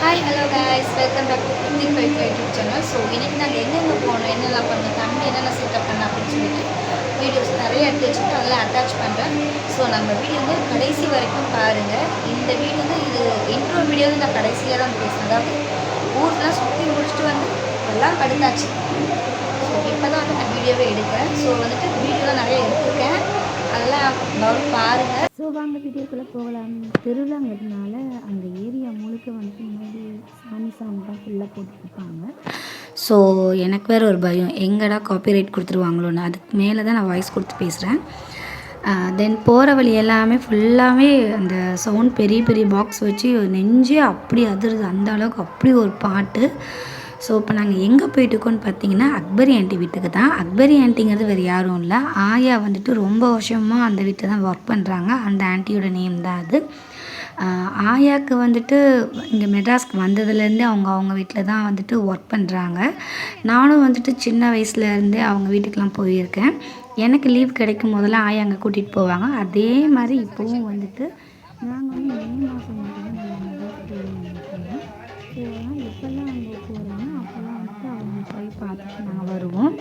Hi hello guys, welcome back to cooking by YouTube channel. So இன்றைக்கி நாங்கள் எங்கெங்கே போனோம், என்னெல்லாம் பண்ணோம், தம்பி என்னென்ன செட்டப் பண்ண அப்படின்னு சொல்லிட்டு வீடியோஸ் நிறைய எடுத்து வச்சுட்டு அதெல்லாம் அட்டாச் பண்ணுறேன். ஸோ நம்ம வீடியோ வந்து கடைசி வரைக்கும் பாருங்கள். இந்த வீடியோ வந்து இது இன்ட்ரோ வீடியோ வந்து நான் கடைசியாக தான் பேசுகிறேன். அதாவது ஊர்லாம் சுற்றி முடிச்சுட்டு வந்து எல்லாம் படுத்தாச்சு. ஸோ இப்போ தான் வந்து நான் வீடியோவே எடுக்கிறேன். ஸோ வந்துட்டு வீடியோலாம் நிறைய எடுத்துருக்கேன், அதெல்லாம் பாருங்கள். ஸோ வாங்க வீடியோக்குள்ளே போகலாம். திருவிழாங்கிறதுனால அந்த ஏரியா முழுக்க வந்துட்டு முன்னாடி சாமி சாங் தான் ஃபுல்லாக போட்டுருப்பாங்க. ஸோ எனக்கு வேறு ஒரு பயம், எங்கடா காப்பிரைட் கொடுத்துருவாங்களோன்னு. அதுக்கு மேலே தான் நான் வாய்ஸ் கொடுத்து பேசுகிறேன். தென் போகிற வழி எல்லாமே ஃபுல்லாகவே அந்த சவுண்ட் பெரிய பெரிய பாக்ஸ் வச்சு நெஞ்சே அப்படி அதிருது, அந்த அளவுக்கு அப்படி ஒரு பாட்டு. ஸோ இப்போ நாங்கள் எங்கே போயிட்டுருக்கோன்னு பார்த்தீங்கன்னா அக்பரி ஆண்டி வீட்டுக்கு தான். அக்பரி ஆண்டிங்கிறது வேறு யாரும் இல்லை, ஆயா வந்துட்டு ரொம்ப வருஷமாக அந்த வீட்டில் தான் ஒர்க் பண்ணுறாங்க. அந்த ஆண்டியோட நேம் தான் அது. ஆயாவுக்கு வந்துட்டு இங்கே மெட்ராஸ்க்கு வந்ததுலேருந்தே அவங்க வீட்டில் தான் வந்துட்டு ஒர்க் பண்ணுறாங்க. நானும் வந்துட்டு சின்ன வயசுலேருந்தே அவங்க வீட்டுக்கெலாம் போயிருக்கேன். எனக்கு லீவ் கிடைக்கும் போதெல்லாம் ஆயா அங்கே கூட்டிகிட்டு போவாங்க. அதே மாதிரி இப்போவும் வந்துட்டு நாங்கள் வந்து மே மாதம் மட்டும் தான் நாங்கள் ஸோ ஆனால் எப்போல்லாம் அங்கே போகிறோமோ அப்போல்லாம் வந்துட்டு அவங்க போய் பார்த்துட்டு நாங்கள் வருவோம்.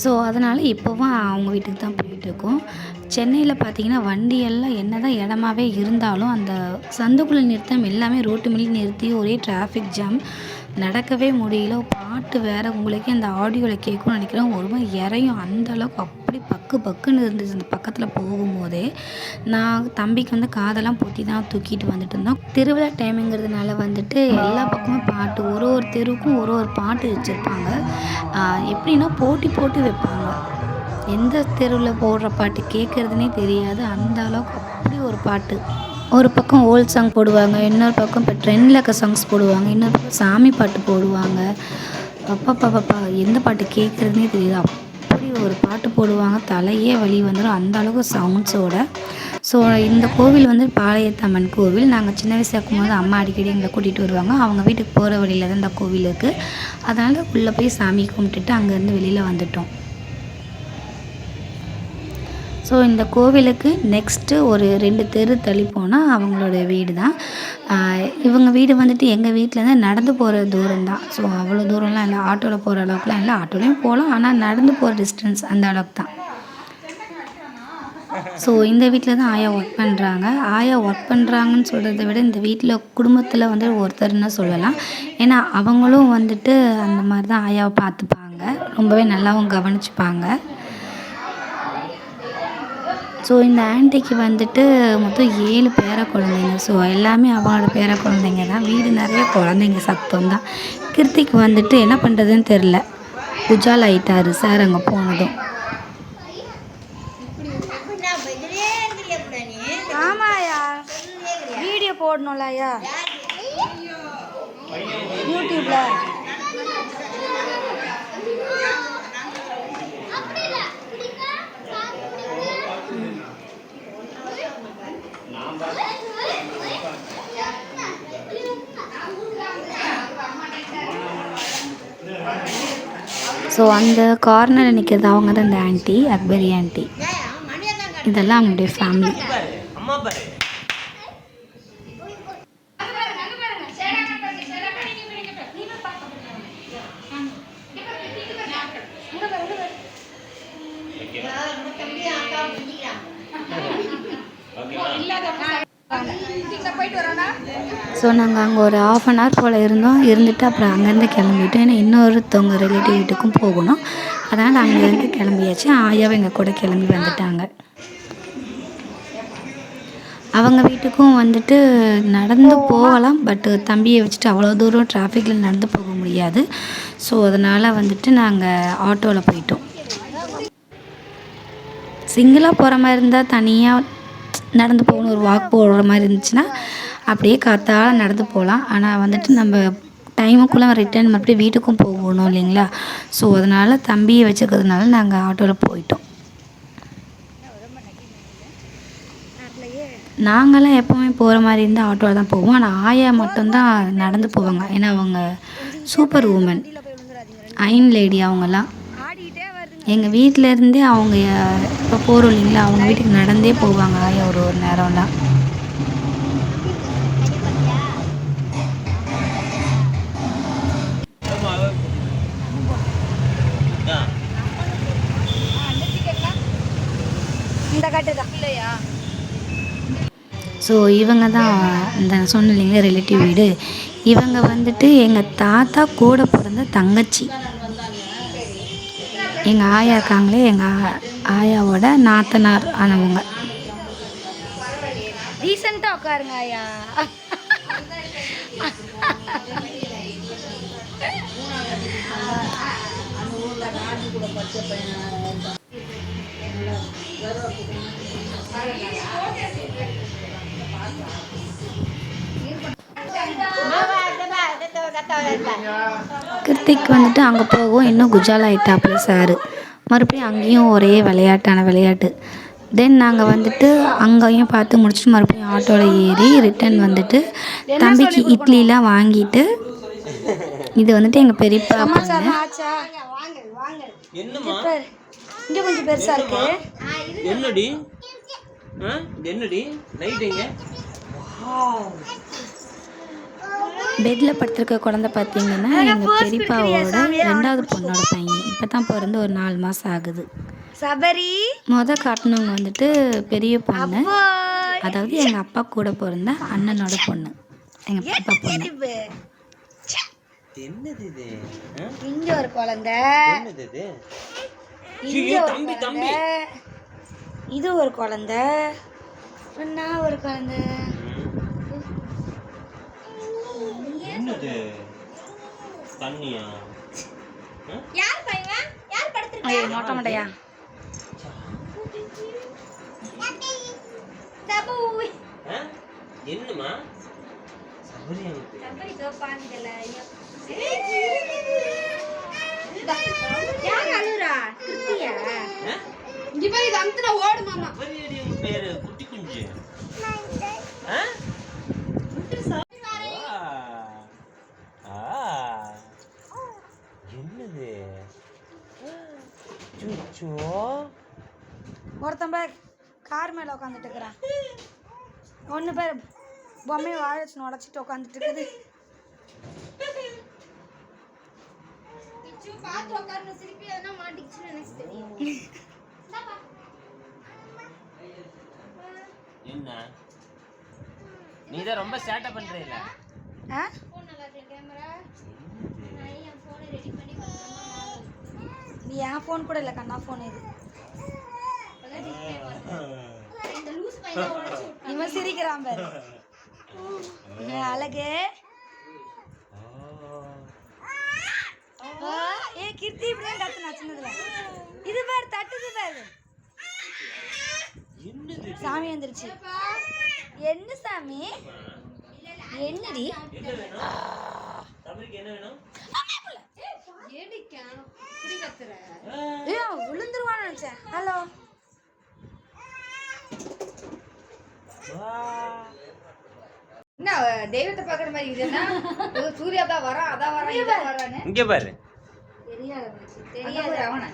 ஸோ அதனால் இப்போவும் அவங்க வீட்டுக்கு தான் போயிட்டுருக்கோம். சென்னையில் பார்த்திங்கன்னா வண்டியெல்லாம் என்ன தான் இடமாவே இருந்தாலும் அந்த சந்துக்குள்ளே நிறுத்தம் எல்லாமே ரோட்டு மேலே நிறுத்தி ஒரே டிராஃபிக் ஜாம், நடக்கவே முடியல. பாட்டு வேறு உங்களுக்கே அந்த ஆடியோவில் கேட்கும்னு நினைக்கிறேன். ஒரு மாதிரி இறையும், அந்தளவுக்கு அப்படி பக்குன்னு இருந்துச்சு அந்த பக்கத்தில் போகும்போதே. நான் தம்பிக்கு வந்து காதெல்லாம் பொத்தி தான் தூக்கிட்டு வந்துட்டு இருந்தோம். திருவிழா டைமுங்கிறதுனால வந்துட்டு எல்லா பக்கமும் பாட்டு, ஒரு தெருவுக்கும் ஒரு பாட்டு வச்சுருப்பாங்க. எப்படின்னா போட்டு வைப்பாங்க. எந்த தெருவில் போடுற பாட்டு கேட்குறதுனே தெரியாது, அந்த அளவுக்கு அப்படி ஒரு பாட்டு. ஒரு பக்கம் ஓல்ட் சாங் போடுவாங்க, இன்னொரு பக்கம் இப்போ ட்ரெண்டில் இருக்க சாங்ஸ் போடுவாங்க, இன்னொரு பக்கம் சாமி பாட்டு போடுவாங்க. அப்பா எந்த பாட்டு கேட்குறதுனே தெரியாது, அப்படி ஒரு பாட்டு போடுவாங்க. தலையே வலி வந்துடும் அந்த அளவுக்கு சவுண்ட்ஸோட. ஸோ இந்த கோவில் வந்து பாளையத்தம்மன் கோவில். நாங்கள் சின்ன வயசாக இருக்கும்போது அம்மா அடிக்கடி எங்களை கூட்டிகிட்டு வருவாங்க. அவங்க வீட்டுக்கு போகிற வழியில் தான் இந்த கோவில் இருக்குது. அதனால் உள்ளே போய் சாமி கும்பிட்டுட்டு அங்கேருந்து வெளியில் வந்துட்டோம். ஸோ இந்த கோவிலுக்கு நெக்ஸ்ட்டு ஒரு 2 தெரு தள்ளி போனால் அவங்களோட வீடு தான். இவங்க வீடு வந்துட்டு எங்கள் வீட்டிலேருந்து நடந்து போகிற தூரம் தான். ஸோ அவ்வளோ தூரம்லாம் இல்லை, ஆட்டோவில் போகிற அளவுக்குலாம் இல்லை. ஆட்டோலையும் போகலாம், ஆனால் நடந்து போகிற டிஸ்டன்ஸ் அந்த அளவுக்கு தான். ஸோ இந்த வீட்டில் தான் ஆயா ஒர்க் பண்ணுறாங்க. ஆயா ஒர்க் பண்ணுறாங்கன்னு சொல்கிறத விட இந்த வீட்டில் குடும்பத்தில் வந்து ஒருத்தர்னு சொல்லலாம். ஏன்னா அவங்களும் வந்துட்டு அந்த மாதிரி தான் ஆயாவை பார்த்துப்பாங்க, ரொம்பவே நல்லாவும் கவனிச்சுப்பாங்க. ஸோ இந்த ஆண்டிக்கு வந்துட்டு மொத்தம் 7 பேர குழந்தைங்க. ஸோ எல்லாமே அவங்களோட பேர குழந்தைங்க தான். வீடு நிறைய குழந்தைங்க சத்தம் தான். கிருத்திக்கு வந்துட்டு என்ன பண்ணுறதுன்னு தெரில, உஜால் ஆயிட்டாரு சார் அங்கே போனதும். ஆமாயா, வீடியோ போடணும்லயா யூடியூப்ல. ஸோ அந்த கார்னரில் நிற்கிறது அவங்க தான் இந்த ஆண்டி, அக்பரி ஆண்டி. இதெல்லாம் அவங்களுடைய ஃபேமிலி. ஸோ நாங்கள் அங்கே ஒரு 1/2 hour போல் இருந்துட்டு அப்புறம் அங்கேருந்து கிளம்பிட்டோம். ஏன்னா இன்னொருத்தவங்க ரிலேட்டிவ் வீட்டுக்கும் போகணும், அதனால் அங்கேருந்து கிளம்பியாச்சு. ஆயாவை எங்கள் கூட கிளம்பி வந்துட்டாங்க. அவங்க வீட்டுக்கும் வந்துட்டு நடந்து போகலாம், பட்டு தம்பியை வச்சுட்டு அவ்வளோ தூரம் டிராஃபிக்கில் நடந்து போக முடியாது. ஸோ அதனால் வந்துட்டு நாங்கள் ஆட்டோவில் போயிட்டோம். சிங்கிளாக போகிற மாதிரி இருந்தால் தனியாக நடந்து போகணும், ஒரு வாக் போகிற மாதிரி இருந்துச்சுன்னா அப்படியே காத்தால நடந்து போகலாம். ஆனால் வந்துட்டு நம்ம டைமுக்குள்ளே ரிட்டர்ன் மறுபடியும் வீட்டுக்கும் போகணும் இல்லைங்களா. ஸோ அதனால் தம்பியை வச்சுக்கிறதுனால நாங்கள் ஆட்டோவில் போயிட்டோம். நாங்களாம் எப்போவுமே போகிற மாதிரி இருந்தால் ஆட்டோவில் தான் போவோம். ஆனால் ஆயா மட்டும்தான் நடந்து போவாங்க, ஏன்னா அவங்க சூப்பர் உமன், அயன் லேடி. அவங்கெல்லாம் எங்கள் வீட்டிலேருந்தே அவங்க இப்போ போகிறோம் இல்லைங்களா, அவங்க வீட்டுக்கு நடந்தே போவாங்க ஆயா ஒரு நேரம்லாம். ஸோ இவங்க தான் இந்த சொன்ன இல்லைங்களா ரிலேட்டிவ் வீடு. இவங்க வந்துட்டு எங்கள் தாத்தா கூட பிறந்த தங்கச்சி. எங்கள் ஆயா இருக்காங்களே, எங்கள் ஆயாவோட நாத்தனார் ஆனவங்க. ரீசெண்டாக உட்காருங்க ஆயா. கிருத்திக் வந்துட்டு அங்கே போகும் இன்னும் குஜால் ஆகிட்டாப்புல சார். மறுபடியும் அங்கேயும் ஒரே விளையாட்டு. தென் நாங்கள் வந்துட்டு அங்கேயும் பார்த்து முடிச்சுட்டு மறுபடியும் ஆட்டோவில் ஏறி ரிட்டன் வந்துட்டு தம்பிக்கு இட்லிலாம் வாங்கிட்டு, இது வந்துட்டு எங்கள் பெரியப்பா பொண்ணு. இங்கே கொஞ்சம் பெருசாக இருக்கு. பெட்டில் படுத்திருக்க குழந்தை பார்த்தீங்கன்னா எங்கள் பெரியப்பாவோட 2வது பொண்ணோட பையன். இப்போ தான் பிறந்து ஒரு 4 மாதம் ஆகுது. சபரி காட்டினவங்க வந்துட்டு பெரிய பொண்ணு, அதாவது எங்கள் அப்பா கூட பிறந்த அண்ணனோட பொண்ணு, எங்கள் பெரியப்பா பொண்ணு. இங்க ஒரு குழந்தை, இது ஒரு குழந்தை, நான் ஒரு குழந்தை. நோட்ட மாட்டையா? என்னமா குட்டி குஞ்சு என்னது? ஒருத்தன் பேர் கார் மேலே உட்காந்துட்டு இருக்கிறான். ஒன்று பேர் பொம்மையை வாழை வச்சு உடச்சிட்டு உட்காந்துட்டு இருக்குது. என்ன நீதான் ரொம்ப சேட்டை பண்றீல? நீ என் ஃபோன் கூட இல்லை கண்ணா ஃபோன் இது. இவன் சிரிக்கிறான் பாரு, அழகு. ஏ கீர்த்தி இப்படிதான் கத்துனா சின்னதுல. இது பாரு தட்டுது பாரு. சாமி வந்துருச்சு. என்ன சாமி? என்னடி? விழுந்துருவான்னு நினைச்சேன். ஹலோ என்ன தெய்வத்தை பாக்குற மாதிரி இதுன்னா சூர்யா தான் வரா அதான் வரா இதான் வரான்னு இங்க பாரு. தெரியாது அவன.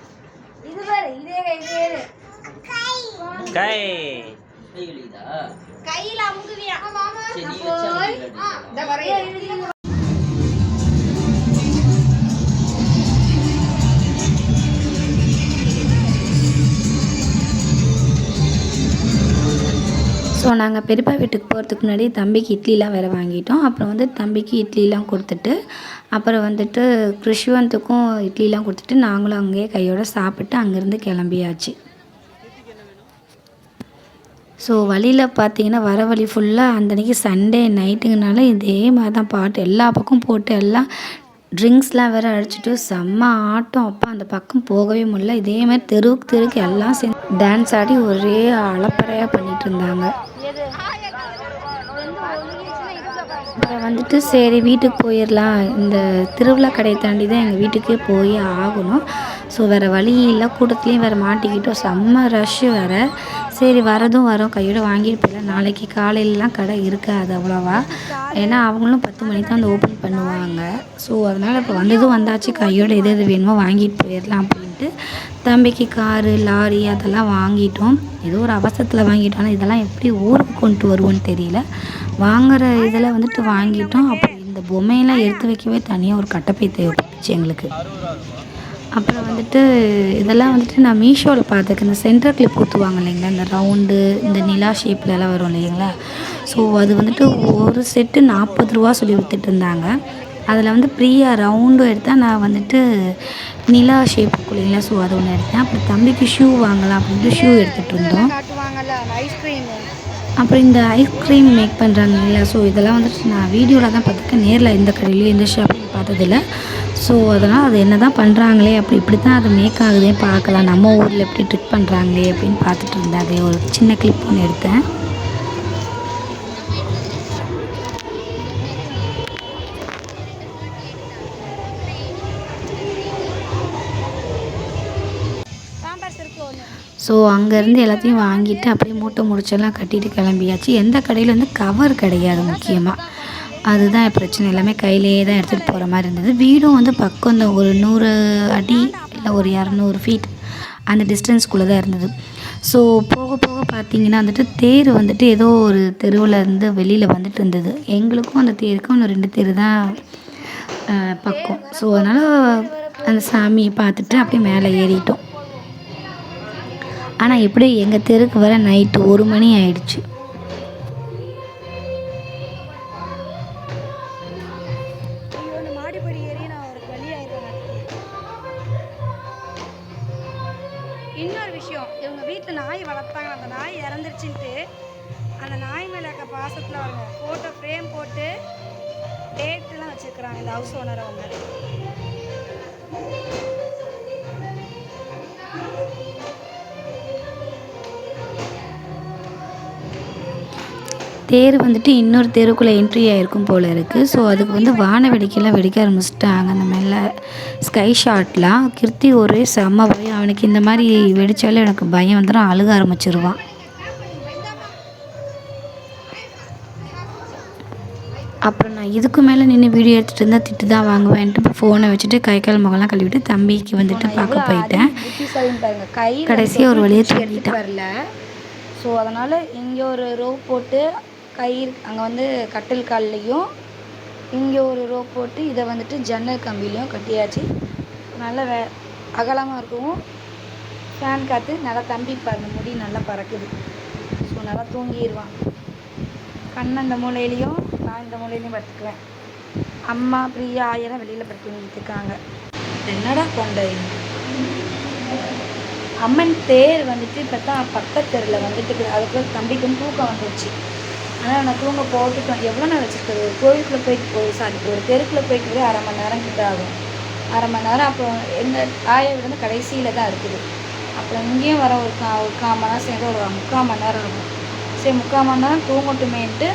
இது பாரு இதே கை கையில அமுகுவியா போய் இந்த வரைய. ஸோ நாங்கள் பெரியப்பா வீட்டுக்கு போகிறதுக்கு முன்னாடி தம்பிக்கு இட்லிலாம் வேறு வாங்கிட்டோம். அப்புறம் வந்து தம்பிக்கு இட்லிலாம் கொடுத்துட்டு, அப்புறம் வந்துட்டு கிருஷ்வந்துக்கும் இட்லிலாம் கொடுத்துட்டு நாங்களும் அங்கேயே கையோடு சாப்பிட்டு அங்கேருந்து கிளம்பியாச்சு. ஸோ வழியில் பார்த்தீங்கன்னா வர வழி ஃபுல்லாக அந்தன்னைக்கு சண்டே நைட்டுங்கனால இதே மாதிரி தான் பாட்டு எல்லா பக்கம் போட்டு எல்லாம் ட்ரிங்க்ஸ்லாம் வேறு அடிச்சுட்டு செம்ம ஆட்டம். அப்போ அந்த பக்கம் போகவே முடியல. இதே மாதிரி தெருக்கு எல்லாம் சேர்ந்து டான்ஸ் ஆடி ஒரே அலப்பறையாக பண்ணிகிட்டு இருந்தாங்க. அப்புறம் வந்துட்டு சரி வீட்டுக்கு போயிடலாம், இந்த திருவிழா கடையை தாண்டி தான் எங்கள் வீட்டுக்கே போய் ஆகணும். ஸோ வேறு வழி இல்லை, கூட்டத்துலேயும் வேறு மாட்டிக்கிட்டோம், செம்ம ரஷ்ஷு வேறு. சரி வரோம் கையோடு வாங்கிட்டு போயிடலாம். நாளைக்கு காலையிலலாம் கடை இருக்காது அவ்வளோவா, ஏன்னா அவங்களும் 10 மணிக்கு தான் அந்த ஓப்பன் பண்ணுவாங்க. ஸோ அதனால் இப்போ வந்தாச்சு, கையோடு எது வேணுமோ வாங்கிட்டு போயிடலாம் அப்படின்ட்டு தம்பிக்கு காரு லாரி அதெல்லாம் வாங்கிட்டோம். ஏதோ ஒரு அவசரத்தில் வாங்கிட்டோம், இதெல்லாம் எப்படி ஊருக்கு கொண்டு வருவோன்னு தெரியல. வாங்குகிற இதில் வந்துட்டு வாங்கிட்டோம். அப்புறம் இந்த பொம்மையெல்லாம் எடுத்து வைக்கவே தனியாக ஒரு கட்டப்பை தேவைப்பட்டுச்சு எங்களுக்கு. அப்புறம் வந்துட்டு இதெல்லாம் வந்துட்டு நான் மீஷோவில் பார்த்துருக்கேன். இந்த சென்டர் கிளிப் குத்துவாங்க இல்லைங்களா, இந்த ரவுண்டு இந்த நிலா ஷேப்லலாம் வரும் இல்லைங்களா. ஸோ அது வந்துட்டு ஒரு செட்டு 40 ரூபா சொல்லி வித்துட்டு இருந்தாங்க. அதில் வந்து பிரியா ரவுண்டும் எடுத்தேன், நான் வந்துட்டு நிலா ஷேப் இருக்கும் இல்லைங்களா, ஸோ அது ஒன்று எடுத்தேன். அப்புறம் தம்பிக்கு ஷூ வாங்கலாம் அப்படின்ட்டு ஷூ எடுத்துகிட்டு இருந்தோம். காட்டுவாங்கல்ல ஐஸ்கிரீம். அப்புறம் இந்த ஐஸ்கிரீம் மேக் பண்ணுறாங்க இல்லையா, ஸோ இதெல்லாம் வந்துட்டு நான் வீடியோவில் தான் பார்த்துருக்கேன், நேரில் எந்த கடையிலையும் எந்த ஷாப்லையும் பார்த்ததில்ல. ஸோ அதனால் அது என்ன தான் பண்ணுறாங்களே, இப்படி தான் அது மேக் ஆகுதே பார்க்கலாம், நம்ம ஊரில் எப்படி ட்ரிக் பண்ணுறாங்களே அப்படின்னு பார்த்துட்டு இருந்தேன். அதே ஒரு சின்ன கிளிப் ஒன்று எடுத்தேன். ஸோ அங்கேருந்து எல்லாத்தையும் வாங்கிட்டு அப்படியே மூட்டை முடிச்செல்லாம் கட்டிட்டு கிளம்பியாச்சு. எந்த கடையில் வந்து கவர் கிடையாது முக்கியமாக, அதுதான் பிரச்சனை. எல்லாமே கையிலேயே தான் எடுத்துகிட்டு போகிற மாதிரி இருந்தது. வீடும் வந்து பக்கம் இந்த ஒரு 100 அடி இல்லை ஒரு 200 ஃபீட் அந்த டிஸ்டன்ஸ்குள்ளே தான் இருந்தது. ஸோ போக போக பார்த்திங்கன்னா வந்துட்டு தேர் வந்துட்டு ஏதோ ஒரு தெருவில் இருந்து வெளியில் வந்துட்டு இருந்தது. எங்களுக்கும் அந்த தேருக்கும் இன்னும் 2 தெரு தான் பக்கம். ஸோ அதனால் அந்த சாமியை பார்த்துட்டு அப்படியே மேலே ஏறிட்டோம். ஆனால் எப்படி எங்கள் தெருக்கு வர நைட்டு 1 மணி ஆயிடுச்சு. இன்னொரு விஷயம், இவங்க வீட்டில் நாய் வளர்த்தாங்க, அந்த நாய் இறந்துருச்சுன்ட்டு அந்த நாய் மேலே இருக்க பாசத்தில் அவங்க ஃபோட்டோ ஃப்ரேம் போட்டு டேட்லாம் வச்சுருக்குறாங்க இந்த ஹவுஸ் ஓனர் அவங்க. தேர் வந்துட்டு இன்னொரு தெருக்குள்ளே என்ட்ரி ஆகிருக்கும் போல் இருக்குது. ஸோ அதுக்கு வந்து வான வெடிக்கைலாம் வெடிக்க ஆரம்பிச்சிட்டாங்க. அந்த மேலே ஸ்கை ஷாட்லாம் கிருத்தி ஒரே செம்ம பயம். அவனுக்கு இந்த மாதிரி வெடித்தாலே எனக்கு பயம் வந்துடும், அழுக ஆரம்பிச்சிருவான். அப்புறம் நான் இதுக்கு மேலே நின்று வீடியோ எடுத்துகிட்டு இருந்தால் திட்டு தான் வாங்குவேன்ட்டு இப்போ ஃபோனை வச்சுட்டு கை கால் முகம்லாம் கழுவிட்டு தம்பிக்கு வந்துட்டு பார்க்க போயிட்டேன். கடைசியாக ஒரு வழியாக தூங்கிட்டான். வரல. ஸோ அதனால் இங்கே ஒரு ரோப் போட்டு கயிறு அங்கே வந்து கட்டில் கால்லையும் இங்கே ஒரு ரோப் போட்டு இதை வந்துட்டு ஜன்னல் கம்பிலையும் கட்டியாச்சு. நல்லா அகலமாக இருக்கவும் ஃபேன் காற்று நல்லா தம்பி பாருங்க முடி நல்லா பறக்குது. ஸோ நல்லா தூங்கிடுவான். கண்ணை இந்த மூலையிலையும் நான் இந்த மூலையிலையும் படுத்துக்குவேன். அம்மா பிரியா ஆயிரம் வெளியில் படுத்து தூங்கிட்டு இருக்காங்க. என்னடா கொண்டை அம்மன் தேர் வந்துட்டு இப்போ தான் பக்கத்து தெருவில் வந்துட்டு அதுக்குள்ள தம்பிக்கு வந்து தூக்கம் வந்துடுச்சு. ஆனால் நான் தூங்க போட்டுட்டோம். எவ்வளோ நேரம் வச்சுருக்குது, ஒரு கோயிலுக்குள்ளே போயிட்டு ஒரு தெருக்குள்ளே போயிட்டு போய் 1/2 மணி நேரம் கிட்ட ஆகும். 1/2 மணி நேரம். அப்புறம் எங்கள் ஆயை வீடு வந்து கடைசியில் தான் இருக்குது. அப்புறம் இங்கேயும் வர ஒரு 1/4 மணி நேரம் சேர்ந்து ஒரு 3/4 மணி நேரம் இருக்கும். சரி 3/4 மணி நேரம் தூங்கட்டுமேன்ட்டு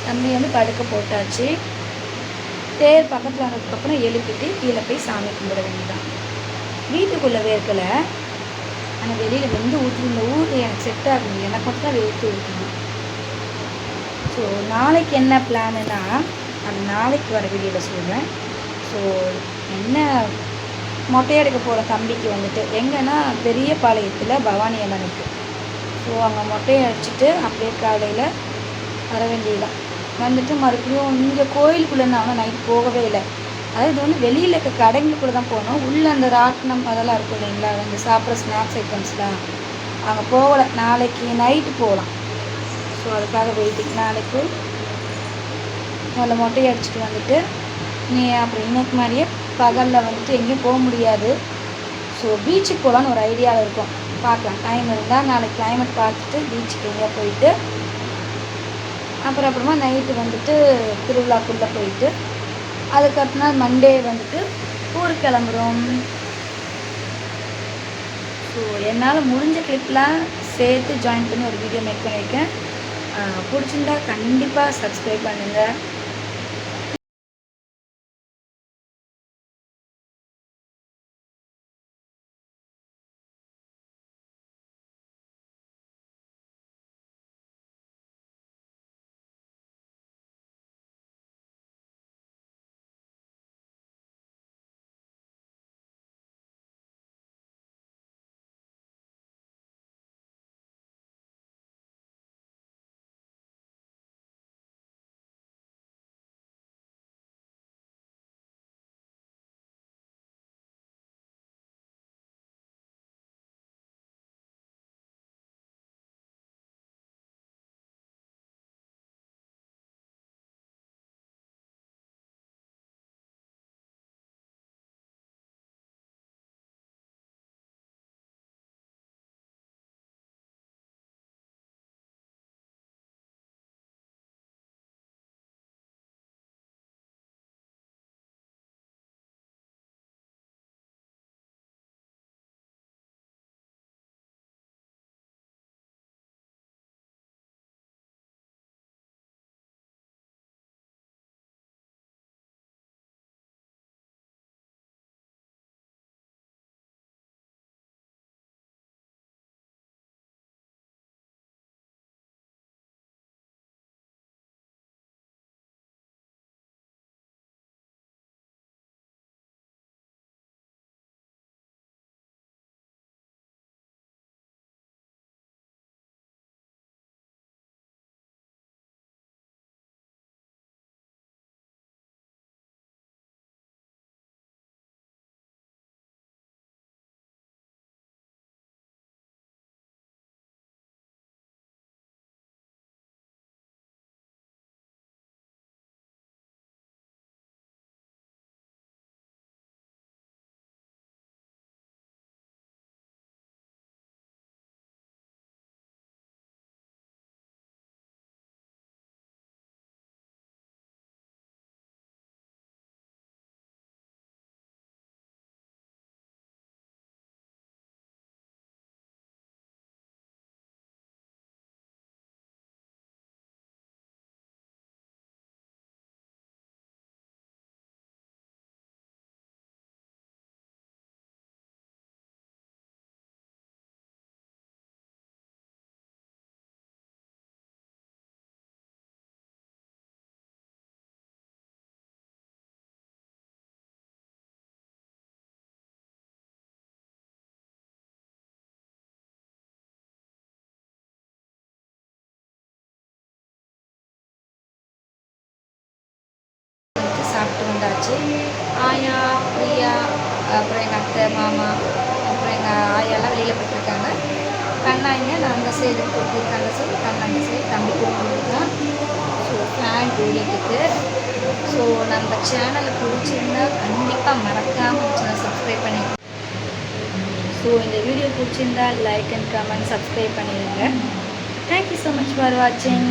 தம்பி வந்து படுக்க போட்டாச்சு. தேர் பக்கத்தில் வந்ததுக்கப்புறம் எழுப்பிட்டு கீழே போய் சாமி கும்பிட வேண்டியதான். வீட்டுக்குள்ளே வேர்க்கலை, ஆனால் வெளியில் வெந்து ஊற்றுது. இந்த ஊர் எனக்கு செட் ஆகுது, எனக்கு மட்டும் தான் வேர்த்து ஊற்றுது. ஸோ நாளைக்கு என்ன பிளானுன்னா அது நாளைக்கு வர வீடியோவில் சொல்லுவேன். ஸோ என்ன மொட்டை எடுக்க போகிற தம்பிக்கு வந்துட்டு எங்கன்னா பெரிய பாளையத்தில் பவானி எல்லாம் இருக்குது. ஸோ அங்கே மொட்டையை அடிச்சுட்டு அப்படியே காலையில் வர வேண்டியதான். வந்துட்டு மறுபடியும் இங்கே கோயிலுக்குள்ளே நான் நைட் போகவே இல்லை. அதாவது இது வந்து வெளியில் இருக்க கடைங்களுக்குள்ளே தான் போகணும். உள்ளே அந்த ராட்டினம் அதெல்லாம் இருக்கும் இல்லைங்களா, அந்த சாப்பிட்ற ஸ்நாக்ஸ் ஐட்டம்ஸ்லாம் அங்கே போகலை. நாளைக்கு நைட்டு போகலாம். ஸோ அதுக்காக வெயிட்டிங். நாளைக்கு முதல்ல மொட்டையை அடிச்சுட்டு வந்துட்டு அப்புறம் இன்னைக்கு மாதிரியே பகலில் வந்துட்டு எங்கேயும் போக முடியாது. ஸோ பீச்சுக்கு போகலான்னு ஒரு ஐடியாவில் இருக்கும். பார்க்கலாம், டைம் இருந்தால் நாளைக்கு கிளைமேட் பார்த்துட்டு பீச்சுக்கு எங்கேயா போயிட்டு அப்புறமா நைட்டு வந்துட்டு திருவிழாக்குள்ளே போயிட்டு அதுக்கடுத்த நாள் மண்டே வந்துட்டு ஊருக்கு கிளம்புறோம். ஸோ என்னால் முடிஞ்ச கிளிப்லாம் சேர்த்து ஜாயின் பண்ணி ஒரு வீடியோ மேக் பண்ணியிருக்கேன். பிடிச்சிருந்தா கண்டிப்பாக சப்ஸ்கிரைப் பண்ணுங்கள். வந்தாச்சு. ஆயா, பிரியா, அப்புறம் எங்கள் அத்தை, மாமா, அப்புறம் எங்கள் ஆயாலாம் வெளியில் போயிட்டுருக்காங்க. கண்ணாங்க நான் அந்த சைடு கொடுத்துருக்கேன், அந்த சைடு கண்ணா அந்த சைடு தம்பி கொடுத்துருக்கான். ஸோ ஃபேன் ஓடிட்டுருக்கு. ஸோ நம்ம சேனலை பிடிச்சிருந்தா கண்டிப்பாக மறக்காமல் சேனல் சப்ஸ்கிரைப் பண்ணிடுங்க. ஸோ இந்த வீடியோ பிடிச்சிருந்தா லைக் அண்ட் கமெண்ட் சப்ஸ்கிரைப் பண்ணிடுங்க. தேங்க்யூ ஸோ மச் ஃபார் வாட்சிங்.